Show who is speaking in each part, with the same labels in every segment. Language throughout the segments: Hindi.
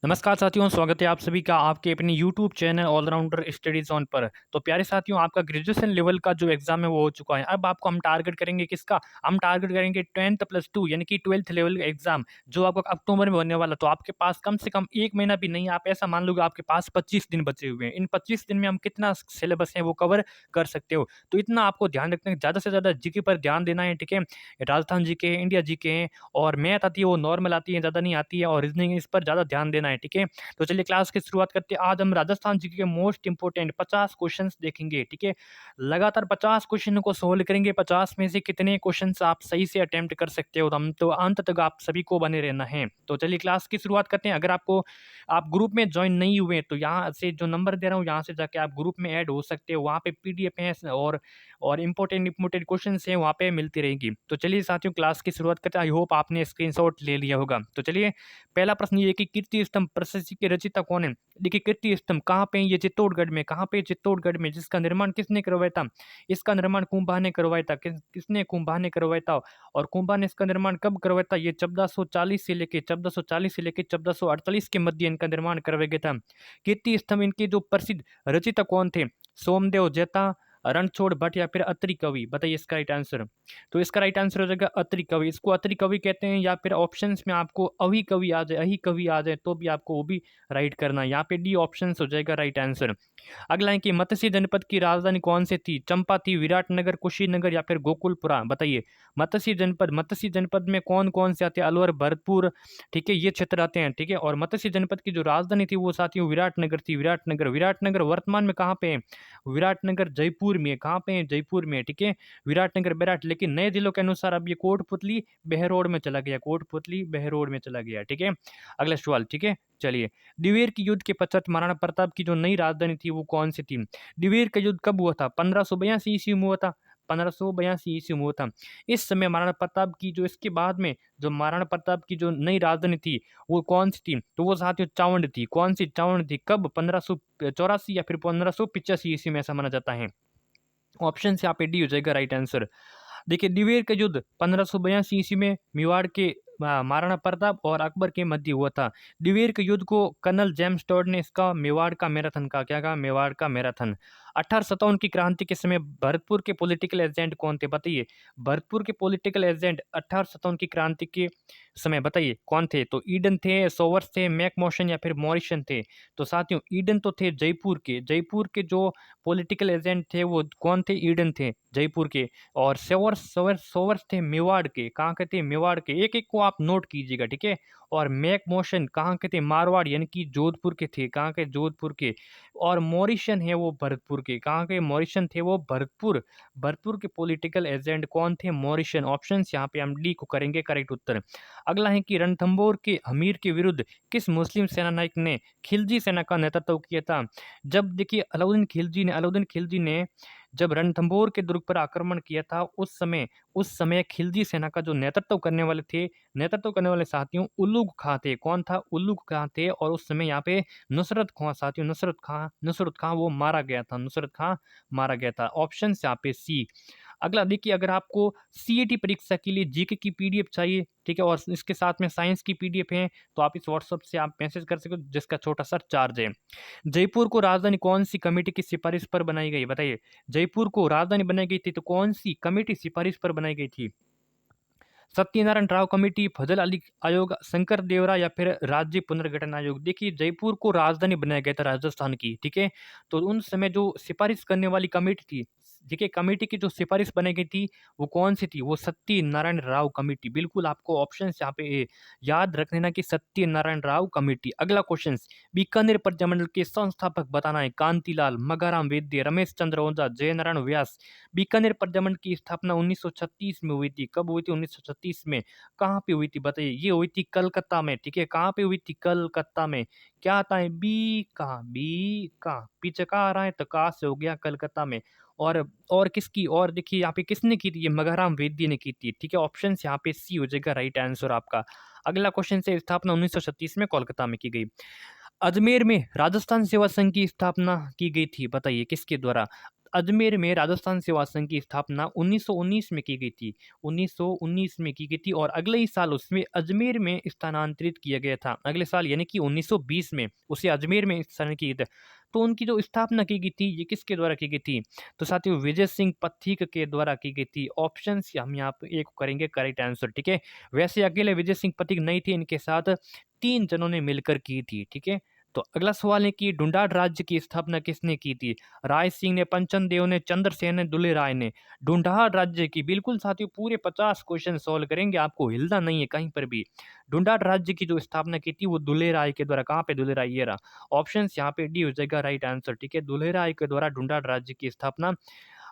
Speaker 1: नमस्कार साथियों, स्वागत है आप सभी का आपके अपने YouTube channel all rounder studies on पर। तो प्यारे साथियों, आपका ग्रेजुएशन लेवल का जो एग्जाम है वो हो चुका है। अब आपको हम टारगेट करेंगे किसका? हम टारगेट करेंगे 10th+2 यानी कि 12th लेवल का एग्जाम, जो आपको अक्टूबर में होने वाला। तो आपके पास कम से कम 1 महीना भी नहीं, आप ऐसा मान लो कि आपके पास 25 दिन बचे हुए हैं। इन 25 दिन में हम कितना सिलेबस है वो कवर कर सकते हो। तो इतना आपको ध्यान रखना है, ज़्यादा से ज़्यादा जीके पर ध्यान देना है, ठीक है। राजस्थान जीके है, इंडिया जीके है, और मैथ आती है वो नॉर्मल आती है, ज़्यादा नहीं आती है, और रीजनिंग इस पर ज़्यादा ध्यान देना है, ठीक है। तो चलिए क्लास की शुरुआत करते हैं। आज हम राजस्थान जीके के मोस्ट इंपोर्टेंट 50 क्वेश्चंस देखेंगे, ठीक है। लगातार 50 क्वेश्चन को सोल्व करेंगे। 50 में से कितने क्वेश्चंस आप सही से अटेम्प्ट कर सकते हो, हम तो अंत तक आप सभी को बने रहना है। तो चलिए क्लास की शुरुआत करते हैं। अगर आपको आप ग्रुप में ज्वाइन नहीं हुए तो यहाँ से जो नंबर दे रहा हूँ, यहाँ से जाके आप ग्रुप में ऐड हो सकते हो। वहाँ पे पीडीएफ है और इंपॉर्टेंट क्वेश्चन है वहाँ पे मिलती रहेगी। तो चलिए साथियों क्लास की शुरुआत करते हैं। आई होप आपने स्क्रीनशॉट ले लिया होगा। तो चलिए पहला प्रश्न ये है कि कीर्ति स्तंभ प्रशस्ति के रचयिता कौन है? देखिए कीर्ति स्तंभ कहाँ पे है? ये चित्तौड़गढ़ में। कहाँ पे? चित्तौड़गढ़ में। जिसका निर्माण किसने करवाया था? इसका निर्माण कुंभा ने करवाया था। किसने? कुंभा ने करवाया था। और कुंभा ने इसका निर्माण कब करवाया था? ये 1440 से लेके 1448 के मध्य इनका निर्माण करवाया गया था। कीर्ति स्तंभ इनके जो प्रसिद्ध रचयिता कौन थे? सोमदेव जैता, रणछोड़ भट्ट या फिर अत्रि कवि? बताइए इसका राइट आंसर। तो इसका राइट आंसर हो जाएगा अत्रि कवि। इसको अत्रि कवि कहते हैं, या फिर ऑप्शंस में आपको अहि कवि आ जाए, अहि कवि आ जाए तो भी आपको वो भी राइट करना है। यहाँ पे डी ऑप्शन हो जाएगा राइट आंसर। अगला है कि मत्स्य जनपद की राजधानी कौन सी थी? चंपा थी, विराटनगर, कुशीनगर या फिर गोकुलपुरा? बताइए। मत्स्य जनपद में कौन कौन से आते हैं? अलवर, भरतपुर, ठीक है, ये क्षेत्र आते हैं, ठीक है। और मत्स्य जनपद की जो राजधानी थी वो साथियों विराटनगर थी। विराटनगर वर्तमान में कहाँ पे है? विराटनगर जयपुर में है। कहाँ पे है? जयपुर में, ठीक है। विराटनगर बेराट, लेकिन नए जिलों के अनुसार अब ये कोटपुतली बहरोड में चला गया। कोटपुतली बहरोड में चला गया, ठीक है। अगला सवाल, ठीक है। चलिए, दिवेर की युद्ध के पश्चात महाराणा प्रताप की जो नई राजधानी थी वो कौन सी थी? दिवेर का युद्ध कब हुआ था? 1582 ईस्वी में हुआ था। 1582 ईस्वी में हुआ था। इस समय महाराणा प्रताप की जो इसके बाद में जो महाराणा प्रताप की जो नई राजधानी थी वो कौन सी थी? तो वो साथियों चावंड थी। कौन सी? चावंड थी। कब? 1584 या फिर 1585 ईस्वी में, ऐसा माना जाता है। ऑप्शन से यहाँ पे डी हो जाएगा राइट आंसर। देखिए, दिवेर का युद्ध 1582 ईस्वी में मेवाड़ के महाराणा प्रताप और अकबर के मध्य हुआ था। दिवेर के युद्ध को कर्नल जेम्स टॉड ने इसका मेवाड़ का मैराथन कहा। क्या कहा? मेवाड़ का मैराथन। 1857 की क्रांति के समय भरतपुर के पॉलिटिकल एजेंट कौन थे? बताइए। भरतपुर के पॉलिटिकल एजेंट 1857 की क्रांति के समय बताइए कौन थे? तो ईडन थे, सोवर्स थे, मैकमोशन या फिर मॉरिसन थे? तो साथियों ईडन तो थे जयपुर के जो पॉलिटिकल एजेंट थे वो कौन थे? ईडन थे जयपुर के। और सोवर्स थे मेवाड़ के। कहाँ के थे? मेवाड़ के। एक एक को आप नोट कीजिएगा, ठीक है। और मैक मोशन कहाँ के थे? मारवाड़ यानी कि जोधपुर के थे। कहाँ के? जोधपुर के। और मॉरिशन है वो भरतपुर के। कहाँ के मॉरिशन थे वो? भरतपुर के पॉलिटिकल एजेंट कौन थे? मॉरिशन। ऑप्शन यहाँ पे हम डी को करेंगे करेक्ट उत्तर। अगला है कि रणथंभौर के हमीर के विरुद्ध किस मुस्लिम सेना नायक ने खिलजी सेना का नेतृत्व किया था? जब देखिए अलाउद्दीन खिलजी ने जब रणथंभौर के दुर्ग पर आक्रमण किया था, उस समय खिलजी सेना का जो नेतृत्व करने वाले साथियों उल्लुग खां थे। कौन था? उल्लुग खां थे। और उस समय यहाँ पे नुसरत खां वो मारा गया था। नुसरत खां मारा गया था। ऑप्शन यहाँ पे सी। अगला देखिए, अगर आपको सीईटी परीक्षा के लिए जीके की पीडीएफ चाहिए, ठीक है, और इसके साथ में साइंस की पीडीएफ है, तो आप इस व्हाट्सएप से आप मैसेज कर सकते हो, जिसका छोटा सा चार्ज है। जयपुर को राजधानी कौन सी कमेटी की सिफारिश पर बनाई गई? बताइए। जयपुर को राजधानी बनाई गई थी तो कौन सी कमेटी सिफारिश पर बनाई गई थी? सत्यनारायण राव कमेटी, फजल अली आयोग, शंकर देवरा या फिर राज्य पुनर्गठन आयोग? देखिए, जयपुर को राजधानी बनाया गया था राजस्थान की, ठीक है। तो उन समय जो सिफारिश करने वाली कमेटी थी, ठीक है, कमेटी की जो सिफारिश बनाई गई थी वो कौन सी थी? वो सत्यनारायण राव कमेटी। बिल्कुल आपको ऑप्शन यहाँ पे याद रख लेना कि सत्यनारायण राव कमेटी। अगला क्वेश्चन, बीकानेर प्रजामंडल के संस्थापक बताना है। कांतिलाल, मगाराम वैद्य, रमेश चंद्र ओझा, जयनारायण व्यास? बीकानेर प्रजामंडल की स्थापना 1936 में हुई थी। कब हुई थी? 1936 में। कहाँ पे हुई थी? बताइए। ये हुई थी कलकत्ता में, ठीक है। कहाँ पे हुई थी? कलकत्ता में। क्या आता है? बी कहाँ? बी कहाँ? पीछे कहाँ आ रहा है तो कहाँ से हो गया? कलकत्ता में। और किसकी? और देखिए यहाँ पे किसने की थी? ये मगहराम वैद्य ने की थी, ठीक है। ऑप्शन यहाँ पे सी हो जाएगा राइट आंसर आपका। अगला क्वेश्चन से, स्थापना 1936 में कोलकाता में की गई। अजमेर में राजस्थान सेवा संघ की स्थापना की गई थी। बताइए किसके द्वारा? अजमेर में राजस्थान सेवा संघ की स्थापना 1919 में की गई थी। 1919 में की गई थी और अगले ही साल उसमें अजमेर में स्थानांतरित किया गया था। अगले साल यानी कि 1920 में उसे अजमेर में स्थानांतरित किया गया था। तो उनकी जो स्थापना की गई थी ये किसके द्वारा की गई थी? तो साथियों विजय सिंह पथिक के द्वारा की गई थी। ऑप्शंस हम यहाँ पे एक करेंगे करेक्ट आंसर, ठीक है। वैसे अकेले विजय सिंह पथिक नहीं थे, इनके साथ 3 जनों ने मिलकर की थी, ठीक है। तो अगला सवाल है कि ढूंढाड़ राज्य की स्थापना किसने की थी? राय सिंह ने, पंचन देव ने, चंद्रसेन ने, दुले राय ने। ढूंढाड़ राज्य की बिल्कुल साथियों पूरे 50 क्वेश्चन सॉल्व करेंगे, आपको हिलना नहीं है कहीं पर भी। ढूंढाड़ राज्य की जो स्थापना की थी वो दुले राय के द्वारा। कहाँ पे दुले राय? ये रहा ऑप्शन, यहाँ पे डी हो जाएगा राइट आंसर, ठीक है। दुले राय के द्वारा ढूंढाड़ राज्य की स्थापना।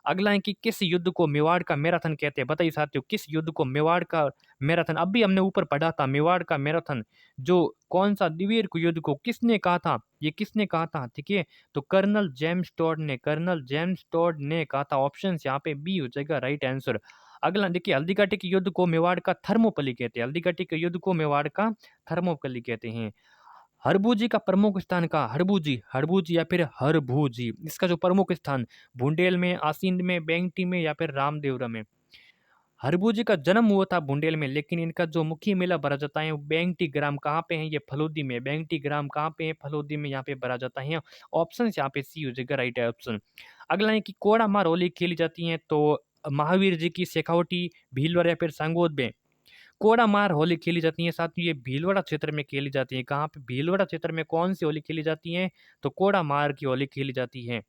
Speaker 1: अगला है कि किस युद्ध को मेवाड़ का मैराथन कहते हैं? बताइए साथियों, किस युद्ध को मेवाड़ का मैराथन? अभी हमने ऊपर पढ़ा था मेवाड़ का मैराथन, जो कौन सा द्विवीर युद्ध को किसने कहा था? ये किसने कहा था, ठीक है। तो कर्नल जेम्स टॉड ने, कर्नल जेम्स टॉड ने कहा था। ऑप्शन यहाँ पे बी हो जाएगा राइट आंसर। अगला देखिए, हल्दीघाटी के युद्ध को मेवाड़ का थर्मोपली कहते हैं। हल्दीघाटी के युद्ध को मेवाड़ का थर्मोपली कहते हैं। हरबूजी का प्रमुख स्थान कहाँ? हरबूजी, हरबूजी या फिर हरभूजी, इसका जो प्रमुख स्थान बुंडेल में, आसींद में, बेंगटी में या फिर रामदेवरा में। हरबूजी का जन्म हुआ था बुंडेल में, लेकिन इनका जो मुख्य मेला भरा जाता है वो बेंगटी ग्राम कहाँ पे है? ये फलोदी में। बेंगटी ग्राम कहाँ पे है? फलोदी में यहाँ पे भरा जाता है। ऑप्शन यहाँ पे सी हो जाएगा राइट ऑप्शन। अगला है कि कोड़ा मार होली खेली जाती है, तो महावीर जी की शेखावटी, भीलवाड़ा या फिर सांगोद में कोड़ा मार होली खेली जाती है। साथ ही ये भीलवाड़ा क्षेत्र में खेली जाती है। कहाँ पे? भीलवाड़ा क्षेत्र में कौन सी होली खेली जाती है? तो कोड़ा मार की होली खेली जाती है।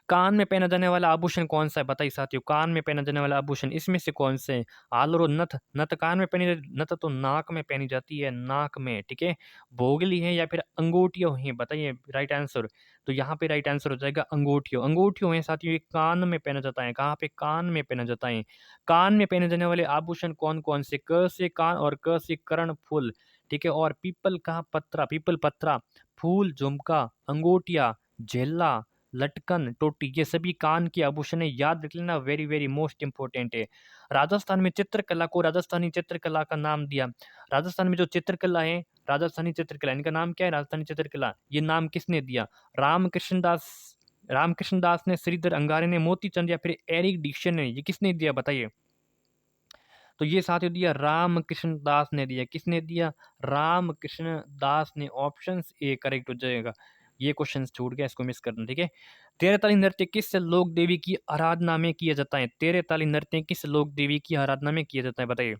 Speaker 1: कान में पहना जाने वाला आभूषण कौन सा है? बताइए साथियों, कान में पहना जाने वाला आभूषण इसमें से कौन से है? आलर और नथ। नथ कान में पहनी, नथ तो नाक में पहनी जाती है, नाक में, ठीक है। भोगली है या फिर अंगूठियों है? बताइए राइट आंसर। तो यहाँ पे राइट आंसर हो जाएगा अंगूठियों। अंगूठियों है साथियों, ये कान में पहना जाता है। कहाँ पे? कान में पहना जाता है। कान में पहने जाने वाले आभूषण कौन कौन से? क से कान और क से कर्ण फूल, ठीक है। और पीपल का पत्रा, पीपल पत्रा, फूल, झुमका, अंगूठिया, झेला, लटकन, टोटी, ये सभी कान के आभूषण है। याद रख लेना, वेरी वेरी मोस्ट इंपॉर्टेंट है। राजस्थान में चित्रकला को राजस्थानी चित्रकला का नाम दिया। राजस्थान में जो चित्रकला है राजस्थानी चित्रकला, इनका नाम क्या है? राजस्थानी चित्रकला। ये नाम किसने दिया? रामकृष्ण दास, रामकृष्ण दास ने, श्रीधर अंगारे ने, मोतीचंद या फिर एरिक डिक्शन ने। ये किसने दिया बताइए? तो ये साथियों दिया रामकृष्ण दास ने दिया। किसने दिया? रामकृष्ण दास ने। ऑप्शन ए करेक्ट हो जाएगा। ये क्वेश्चन छूट गया, इसको मिस करना, ठीक है। तेरह ताली नृत्य किस लोक देवी की आराधना में किया जाता है? तेरह ताली नृत्य किस लोक देवी की आराधना में किया जाता है? बताइए।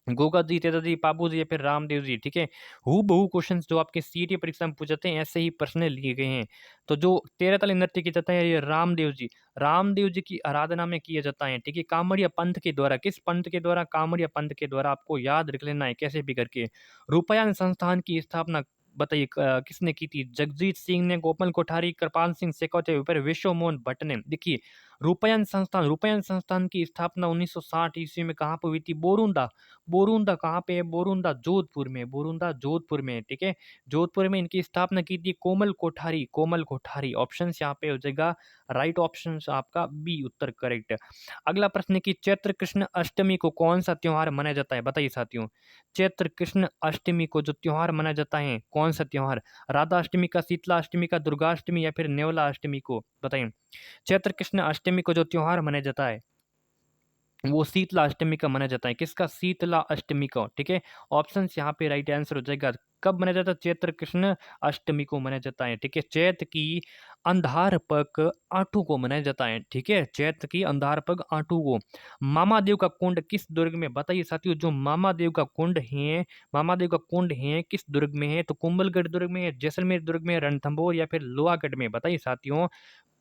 Speaker 1: गोगा जी, तेजा जी, पापू जी या फिर रामदेव जी, ठीक है। हु बहु क्वेश्चन जो आपके सीटी परीक्षा में पूछे हैं ऐसे ही प्रश्न लिए गए हैं। तो जो तेरह ताली नृत्य किया जाता है ये रामदेव जी, रामदेव जी की आराधना में किया जाता है, ठीक है। कामड़िया पंथ के द्वारा, किस पंथ के द्वारा? कामड़िया पंथ के द्वारा। आपको याद रख लेना है कैसे भी करके। रूपयान संस्थान की स्थापना बताइए किसने की थी? जगजीत सिंह ने, गोपाल कोठारी, कृपाल सिंह शेखावत या फिर विश्व मोहन भट्ट ने। देखिए रूपयान संस्थान, रूपयान संस्थान की स्थापना 1960 ईस्वी में कहाँ पर हुई थी? बोरुंदा। बोरुंदा कहाँ पे है? बोरुंदा जोधपुर में, बोरुंदा जोधपुर में, ठीक है। जोधपुर में इनकी स्थापना की थी कोमल कोठारी, कोमल कोठारी। ऑप्शन यहाँ पे हो जाएगा राइट ऑप्शन आपका बी उत्तर करेक्ट। अगला प्रश्न है कि चैत्र कृष्ण अष्टमी को कौन सा त्योहार मनाया जाता है? बताइए साथियों, चैत्र कृष्ण अष्टमी को जो त्योहार मनाया जाता है कौन सा त्योहार? राधा अष्टमी का, शीतला अष्टमी का, दुर्गा अष्टमी या फिर नेवला अष्टमी को? बताइए। चैत्र कृष्ण अष्टमी को जो त्योहार मनाया जाता है वो शीतला अष्टमी का माना जाता है। किसका? शीतला अष्टमी का, ठीक है। ऑप्शन यहाँ पे राइट आंसर हो जाएगा। कब मनाया जाता है? चैत्र कृष्ण अष्टमी को मनाया जाता है, ठीक है। चैत्र की अंधार पक आठू को मनाया जाता है, ठीक है। चैत्र की अंधार पक आठू को। मामादेव का कुंड किस दुर्ग में? बताइए साथियों, जो मामादेव का कुंड है, मामादेव का कुंड है किस दुर्ग में है? तो कुंभलगढ़ दुर्ग में है, जैसलमेर दुर्ग में, रणथंभौर या फिर लोहागढ़ में? बताइए साथियों,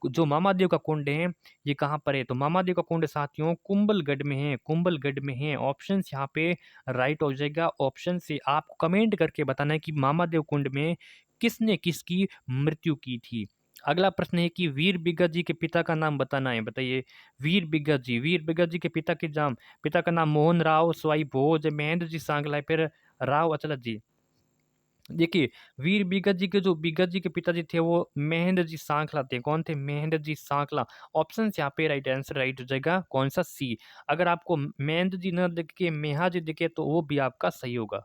Speaker 1: जो मामादेव का कुंड है ये कहाँ पर है? तो मामादेव का कुंड साथियों कुंभलगढ़ में है, कुंभलगढ़ में है। ऑप्शन यहाँ पे राइट हो जाएगा। ऑप्शन से आपको कमेंट करके बताना है कि मामादेव कुंड में किसने किसकी मृत्यु की थी। अगला प्रश्न है कि वीर बिग्गा जी के पिता का नाम बताना है। बताइए। वीर बिग्गा जी, वीर बिग्गा जी के पिता का नाम मोहन राव, स्वाई भोज, महेंद्र जी सांगला, फिर राव अचलत जी। देखिए वीर बिगत जी के, जो बिगत जी के पिताजी थे वो महेंद्र जी सांखला थे। कौन थे? महेंद्र जी सांखला। ऑप्शन यहाँ पे राइट आंसर राइट हो जाएगा कौन सा? सी। अगर आपको महेंद्र जी न दिखे, मेहा जी दिखे तो वो भी आपका सही होगा।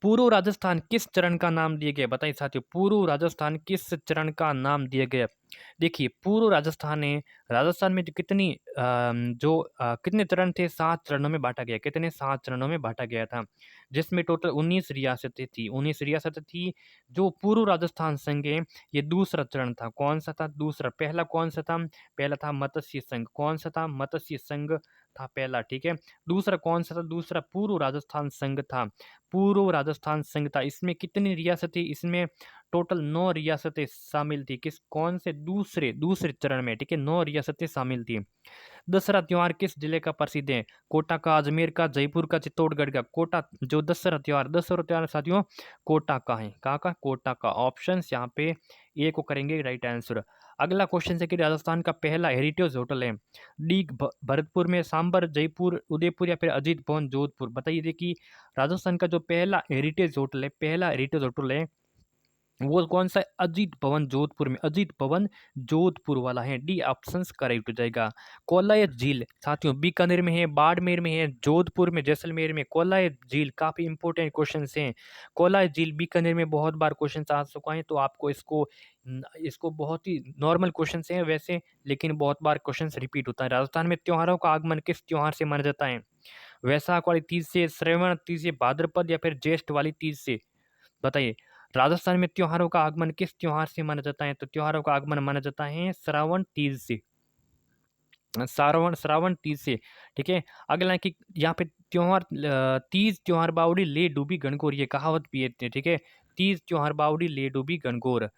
Speaker 1: पूर्व राजस्थान किस चरण का नाम दिया गया? बताइए साथियों, पूर्व राजस्थान किस चरण का नाम दिया गया? देखिए, पूर्व राजस्थान में जो कितने चरण थे? 7 चरणों में बाँटा गया। कितने? 7 चरणों में बाँटा गया था, जिसमें टोटल 19 रियासतें थी। 19 रियासतें थी। जो पूर्व राजस्थान संघ है, ये दूसरा चरण था। कौन-सा था? दूसरा। पहला कौन-सा था? पहला था मत्स्य संघ। कौन-सा था? मत्स्य संघ था पहला, ठीक है? दूसरा कौन-सा था? दूसरा पूर्व राजस्थान संघ था। पूर्व राजस्थान संघ था। इसमें कितनी रियासतें? इसमें टोटल 9 रियासतें शामिल थी। कौन से? दूसरे दूसरे चरण में, ठीक है? 9 रियासतें शामिल थी। दशहरा त्योहार किस जिले का प्रसिद्ध है? कोटा का, अजमेर का, जयपुर का, चित्तौड़गढ़ का? कोटा जो दशहरा त्योहार साथियों कोटा का है। कहाँ का? कोटा का। ऑप्शंस यहाँ पे ए को करेंगे राइट आंसर। अगला क्वेश्चन है कि राजस्थान का पहला हेरिटेज होटल है डीग भरतपुर में, सांबर, जयपुर, उदयपुर या फिर अजीत भवन जोधपुर? बताइए। देखिए, राजस्थान का जो पहला हेरिटेज होटल है वो कौन सा है? अजीत भवन जोधपुर में। अजीत भवन जोधपुर वाला है। डी ऑप्शंस करेक्ट हो जाएगा। कोलायत झील साथियों बीकानेर में है, बाड़मेर में है, जोधपुर में, जैसलमेर में। कोलायत झील काफी इंपॉर्टेंट क्वेश्चन हैं। कोलायत झील बीकानेर में बहुत बार क्वेश्चन आ चुका है, तो आपको इसको बहुत ही नॉर्मल क्वेश्चन हैं वैसे, लेकिन बहुत बार क्वेश्चन रिपीट होता है। राजस्थान में त्योहारों का आगमन किस त्योहार से माना जाता है? वैशाख वाली तीज से, श्रवण तीज से, भाद्रपद या फिर ज्येष्ठ वाली तीज से? बताइए। राजस्थान में त्योहारों का आगमन किस त्योहार से माना जाता है? तो त्योहारों का आगमन माना जाता है श्रावण तीज से। श्रावण तीज से, ठीक है। अगला है कि यहाँ पे तीज त्योहार बावड़ी ले डूबी गणगौर, ये कहावत भी है, ठीक है। तीज त्योहार बावड़ी ले डूबी गणगौर।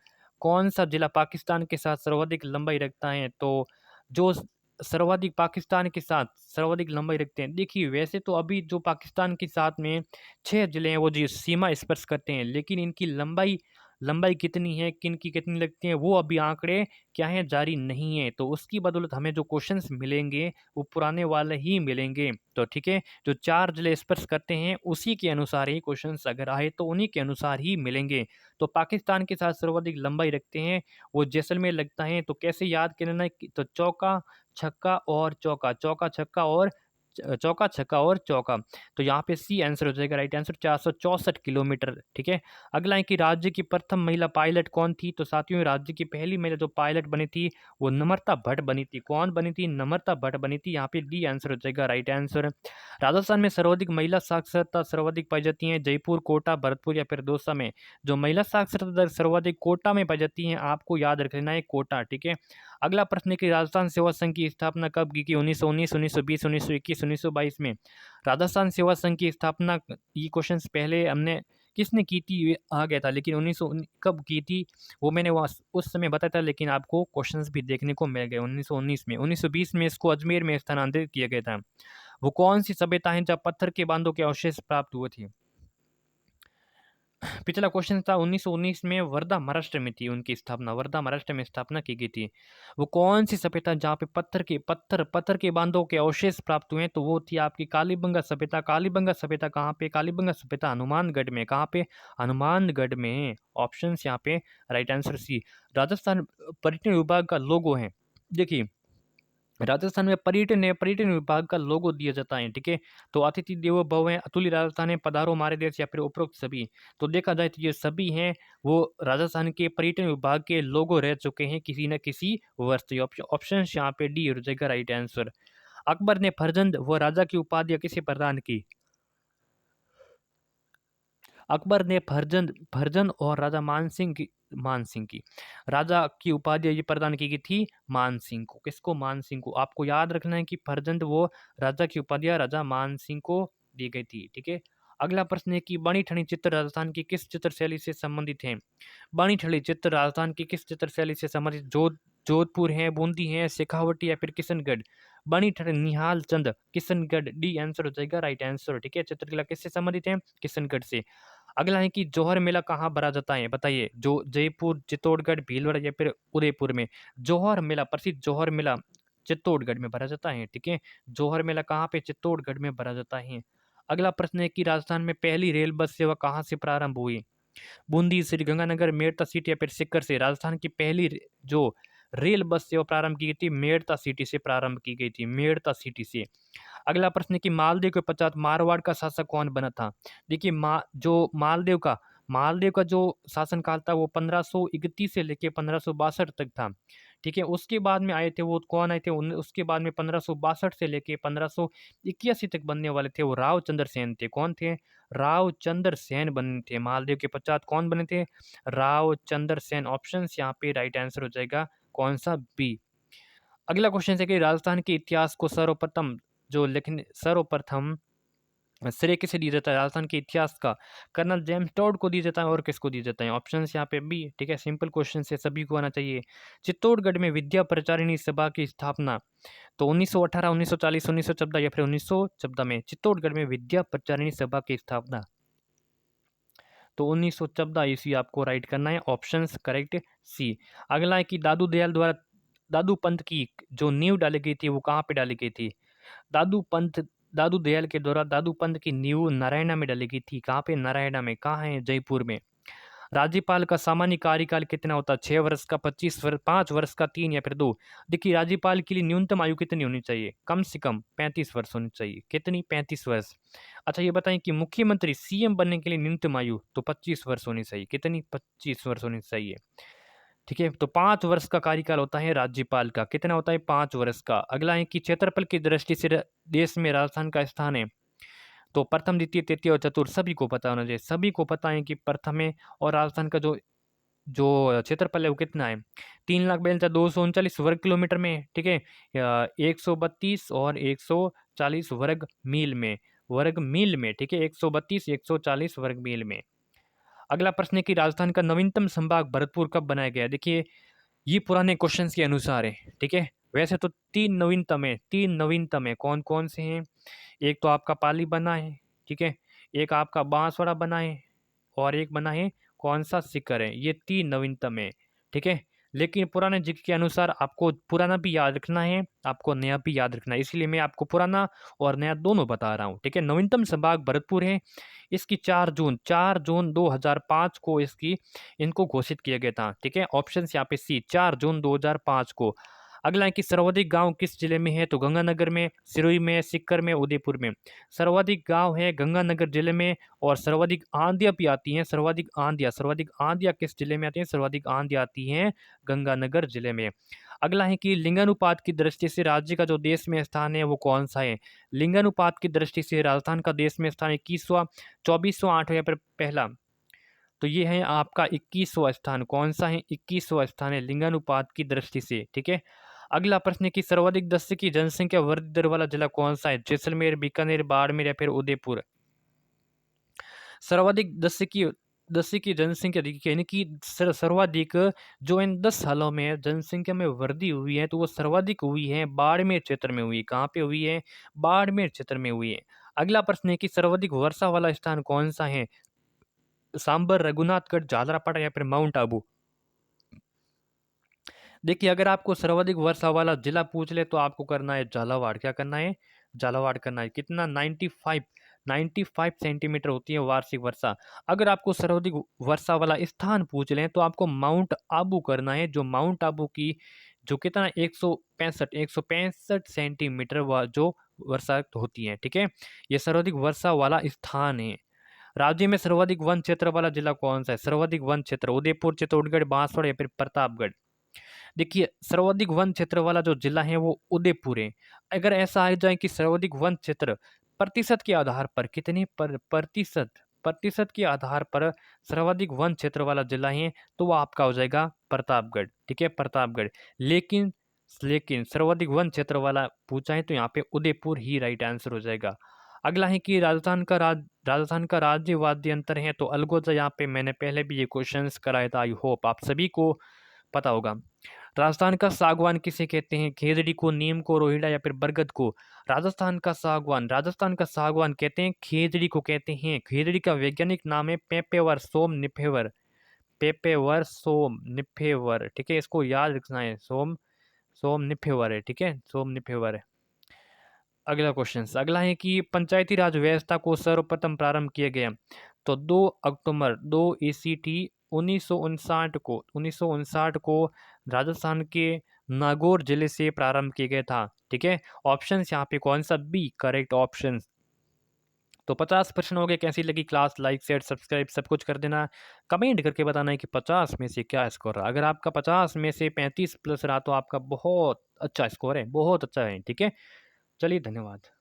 Speaker 1: कौन सा जिला पाकिस्तान के साथ सर्वाधिक लंबाई रखता है? तो जो सर्वाधिक पाकिस्तान के साथ सर्वाधिक लंबाई रखते हैं, देखिए वैसे तो अभी जो पाकिस्तान के साथ में 6 जिले हैं वो जी सीमा स्पर्श करते हैं, लेकिन इनकी लंबाई लंबाई कितनी है, किन की कितनी लगती है, वो अभी आंकड़े क्या है जारी नहीं है। तो उसकी बदौलत हमें जो क्वेश्चंस मिलेंगे वो पुराने वाले ही मिलेंगे। तो ठीक है, जो 4 जिले स्पर्श करते हैं उसी के अनुसार ही क्वेश्चंस अगर आए तो उन्हीं के अनुसार ही मिलेंगे। तो पाकिस्तान के साथ सर्वाधिक लंबाई रखते हैं वो जैसलमेर लगता है। तो कैसे याद करना है तो चौका छक्का और चौका, चौका छक्का और चौका। तो यहाँ पे सी आंसर हो जाएगा राइट आंसर, 464 किलोमीटर, ठीक है। अगला है कि राज्य की प्रथम महिला पायलट कौन थी? तो साथियों राज्य की पहली महिला जो पायलट बनी थी वो नम्रता भट्ट बनी थी। कौन बनी थी? नम्रता भट्ट बनी थी। यहाँ पे डी आंसर हो जाएगा राइट आंसर। राजस्थान में सर्वाधिक महिला साक्षरता सर्वाधिक पाई जाती है जयपुर, कोटा, भरतपुर या फिर दौसा में? जो महिला साक्षरता दर सर्वाधिक कोटा में पाई जाती है, आपको याद रख लेना है कोटा, ठीक है। अगला प्रश्न है कि राजस्थान सेवा संघ की स्थापना कब की? 1919, 1920, 1921, 1922 में? राजस्थान सेवा संघ की स्थापना, ये क्वेश्चन पहले हमने किसने की थी ये आ गया था, लेकिन 1919 कब की थी वो मैंने उस समय बताया था, लेकिन आपको क्वेश्चंस भी देखने को मिल गए 1919 में। 1920 में इसको अजमेर में स्थानांतरित किया गया था। वो कौन सी सभ्यता है जब पत्थर के बांधों के अवशेष प्राप्त हुए थे? पिछला क्वेश्चन था 1919 में वर्धा महाराष्ट्र में थी उनकी स्थापना, वर्धा महाराष्ट्र में स्थापना की गई थी। वो कौन सी सभ्यता जहाँ पे पत्थर के बांधों के अवशेष प्राप्त हुए? तो वो थी आपकी कालीबंगा सभ्यता। कालीबंगा सभ्यता कहाँ पे? कालीबंगा सभ्यता हनुमानगढ़ में। कहाँ पे? हनुमानगढ़ में। ऑप्शन यहाँ पे राइट आंसर सी। राजस्थान पर्यटन विभाग का लोगो है, देखिए राजस्थान में पर्यटन विभाग का लोगो दिया जाता है, ठीक है। तो अतिथि देवो भव है, अतुल्य राजस्थान है, पधारो हमारे देश या फिर उपरोक्त सभी। तो देखा जाए तो ये सभी हैं वो राजस्थान के पर्यटन विभाग के लोगो रह चुके हैं किसी न किसी वर्ष। तो ऑप्शन यहाँ पे डी हो जाएगा राइट आंसर। अकबर ने फरजंद व राजा की उपाधि किसे प्रदान की? अकबर ने फरजंद और राजा मान सिंह की राजा की उपाधि ये प्रदान की गई थी मान सिंह को। किसको? मान सिंह को। आपको याद रखना है कि फरजंद वो राजा की उपाधि राजा मान सिंह को दी गई थी, ठीक है। अगला प्रश्न है कि बनी ठनी चित्र राजस्थान की किस चित्र शैली से संबंधित है? बनी ठनी चित्र राजस्थान की किस चित्र शैली से संबंधित? जोधपुर है, बूंदी है, शेखावटी या फिर किशनगढ़? बनी ठनी निहाल चंद किशनगढ़, डी आंसर हो जाएगा राइट आंसर, ठीक है। चित्रकला किससे संबंधित है? किशनगढ़ से। अगला है कि जौहर मेला कहाँ भरा जाता है? बताइए। जो जयपुर, चित्तौड़गढ़, भीलवाड़ा या फिर उदयपुर में? जौहर मेला, प्रसिद्ध जौहर मेला चित्तौड़गढ़ में भरा जाता है, ठीक है। जौहर मेला कहाँ पे? चित्तौड़गढ़ में भरा जाता है। अगला प्रश्न है कि राजस्थान में पहली रेल बस सेवा कहाँ से प्रारंभ हुई? बूंदी, श्रीगंगानगर, मेरठ सीट या फिर सीकर से? राजस्थान की पहली जो रेल बस सेवा प्रारंभ की गई थी? मेड़ता सिटी से प्रारंभ की गई थी, मेड़ता सिटी से। अगला प्रश्न है कि मालदीव के पश्चात मारवाड़ का शासक कौन बना था? देखिए जो मालदीव का जो शासनकाल था वो 1531 से लेके 1562 तक था। ठीक है, उसके बाद में आए थे वो कौन आए थे? उसके बाद में 1562 से लेके 1581 तक बनने वाले थे वो राव चंद्र सेन थे। कौन थे? राव चंद्र सेन बने थे। मालदीव के पश्चात कौन बने थे? राव चंद्र सेन। ऑप्शन यहाँ पे राइट आंसर हो जाएगा कौन सा? बी। अगला क्वेश्चन है कि राजस्थान के इतिहास को सर्वप्रथम श्रेय किसे दिया जाता है? राजस्थान के इतिहास का कर्नल जेम्स टॉड को दिया जाता है और किसको दिया जाता है? ऑप्शन यहाँ पे बी। ठीक है, सिंपल क्वेश्चन से सभी को आना चाहिए। चित्तौड़गढ़ में विद्या प्रचारिणी सभा की स्थापना तो 1918, 1940, 1914 या फिर 1914 में चित्तौड़गढ़ में विद्या प्रचारिणी सभा की स्थापना तो 1914 ईस्वी आपको राइट करना है। ऑप्शन करेक्ट सी। अगला है कि दादू पंथ की जो नींव डाली गई थी वो कहाँ पे डाली गई थी? दादू पंथ दादू दयाल के द्वारा दादू पंथ की नींव नारायणा में डाली गई थी। कहाँ पे? नारायणा में। कहाँ है? जयपुर में। राज्यपाल का सामान्य कार्यकाल कितना होता है? 6 वर्ष का, 25 वर्ष, 5 वर्ष का, 3 या फिर 2? देखिए, राज्यपाल के लिए न्यूनतम आयु कितनी होनी चाहिए? कम से कम 35 वर्ष होनी चाहिए। कितनी? 35 वर्ष। अच्छा, ये बताएं कि मुख्यमंत्री सीएम बनने के लिए न्यूनतम आयु तो 25 वर्ष होनी चाहिए। कितनी? 25 वर्ष होनी चाहिए। ठीक है, तो 5 वर्ष का कार्यकाल होता है राज्यपाल का। कितना होता है? 5 वर्ष का। अगला है कि क्षेत्रफल की दृष्टि से देश में राजस्थान का स्थान है तो प्रथम, द्वितीय, तृतीय और चतुर्थ सभी को पता होना चाहिए। सभी को पता है कि प्रथम है और राजस्थान का जो जो क्षेत्रफल है वो कितना है? 3,42,239 वर्ग किलोमीटर में। ठीक है, 132 और 140 वर्ग मील में। ठीक है, 132, 140 वर्ग मील में। अगला प्रश्न है कि राजस्थान का नवीनतम संभाग भरतपुर कब बनाया गया? देखिए, ये पुराने क्वेश्चंस के अनुसार है। ठीक है, वैसे तो तीन नवीनतम है। कौन कौन से हैं? एक तो आपका पाली बना है। ठीक है, एक आपका बांसवाड़ा बना है और एक बना है कौन सा? सीकर है। ये 3 नवीनतम है। ठीक है, लेकिन पुराने जिक्र के अनुसार आपको पुराना भी याद रखना है, आपको नया भी याद रखना है, इसलिए मैं आपको पुराना और नया दोनों बता रहा हूँ। ठीक है, नवीनतम संभाग भरतपुर है। इसकी 4 जून 2005 को इनको घोषित किया गया था। ठीक है, ऑप्शन यहाँ पे सी, 4 जून 2005 को। अगला है कि सर्वाधिक गांव किस जिले में है? तो गंगानगर में, सिरोही में, सीकर में, उदयपुर में। सर्वाधिक गांव है गंगानगर जिले में और सर्वाधिक आंधियां भी आती हैं। सर्वाधिक आंधियां किस जिले में आती हैं? सर्वाधिक आंधियां आती हैं गंगानगर जिले में। अगला है कि लिंगानुपात की दृष्टि से राज्य का जो देश में स्थान है वो कौन सा है? लिंगानुपात की दृष्टि से राजस्थान का देश में स्थान 21वां, 24वां, 8वां या फिर पहला? तो ये है आपका 21वां स्थान। कौन सा है? 21वां स्थान है लिंगानुपात की दृष्टि से। ठीक है, अगला प्रश्न है कि सर्वाधिक 10 की जनसंख्या वृद्धि दर वाला जिला कौन सा है? जैसलमेर, बीकानेर, बाड़मेर या फिर उदयपुर? सर्वाधिक 10 की जनसंख्या देखिए, यानी कि सर्वाधिक जो इन 10 सालों में जनसंख्या में वृद्धि हुई है तो वो सर्वाधिक हुई है बाड़मेर क्षेत्र में हुई है। कहाँ पे हुई है? बाड़मेर क्षेत्र में हुई है। अगला प्रश्न है कि सर्वाधिक वर्षा वाला स्थान कौन सा है? सांबर, रघुनाथगढ़, झालरापाड़ा या फिर माउंट आबू? देखिए, अगर आपको सर्वाधिक वर्षा वाला जिला पूछ ले तो आपको करना है झालावाड़। क्या करना है? झालावाड़ करना है। कितना? 95 सेंटीमीटर होती है वार्षिक वर्षा। अगर आपको सर्वाधिक वर्षा वाला स्थान पूछ लें तो आपको माउंट आबू करना है। जो माउंट आबू की जो कितना 165 सेंटीमीटर जो वर्षा होती है। ठीक है, ये सर्वाधिक वर्षा वाला स्थान है। राज्य में सर्वाधिक वन क्षेत्र वाला जिला कौन सा है? सर्वाधिक वन क्षेत्र उदयपुर, चित्तौड़गढ़, बांसवाड़ा या फिर प्रतापगढ़? देखिए, सर्वाधिक वन क्षेत्र वाला जो जिला है वो उदयपुर है। अगर ऐसा आ जाए कि सर्वाधिक वन क्षेत्र प्रतिशत के आधार पर कितने पर प्रतिशत प्रतिशत के आधार पर सर्वाधिक वन क्षेत्र वाला जिला है तो वो आपका हो जाएगा प्रतापगढ़। ठीक है, प्रतापगढ़। लेकिन लेकिन सर्वाधिक वन क्षेत्र वाला पूछा है तो यहाँ पे उदयपुर ही राइट आंसर हो जाएगा। अगला है कि राजस्थान का राज्य वाद्य यंत्र है तो अलगोजा। यहाँ पे मैंने पहले भी ये क्वेश्चंस कराया था, आई होप आप सभी को पता होगा। राजस्थान का सागवान किसे कहते हैं? खेजड़ी को, नीम को, रोहिड़ा या फिर बरगद को? राजस्थान का सागवान कहते हैं खेजड़ी को कहते हैं। खेजड़ी का वैज्ञानिक नाम है पेपेवर सोम निफेवर। ठीक है, इसको याद रखना है। सोम सोम निफेवर है। ठीक है, सोम निफेवर है। अगला है कि पंचायती राज व्यवस्था को सर्वप्रथम प्रारंभ किया गया तो 2 अक्टूबर 2 ईसीटी 1959 को राजस्थान के नागौर जिले से प्रारंभ किया गया था। ठीक है, ऑप्शन यहाँ पे कौन सा? B correct option. तो 50 प्रश्न हो गए। कैसी लगी क्लास? लाइक शेयर सब्सक्राइब सब कुछ कर देना। कमेंट करके बताना है कि 50 में से क्या स्कोर रहा। अगर आपका 50 में से 35 प्लस रहा तो आपका बहुत अच्छा स्कोर है, बहुत अच्छा है। ठीक है, चलिए धन्यवाद।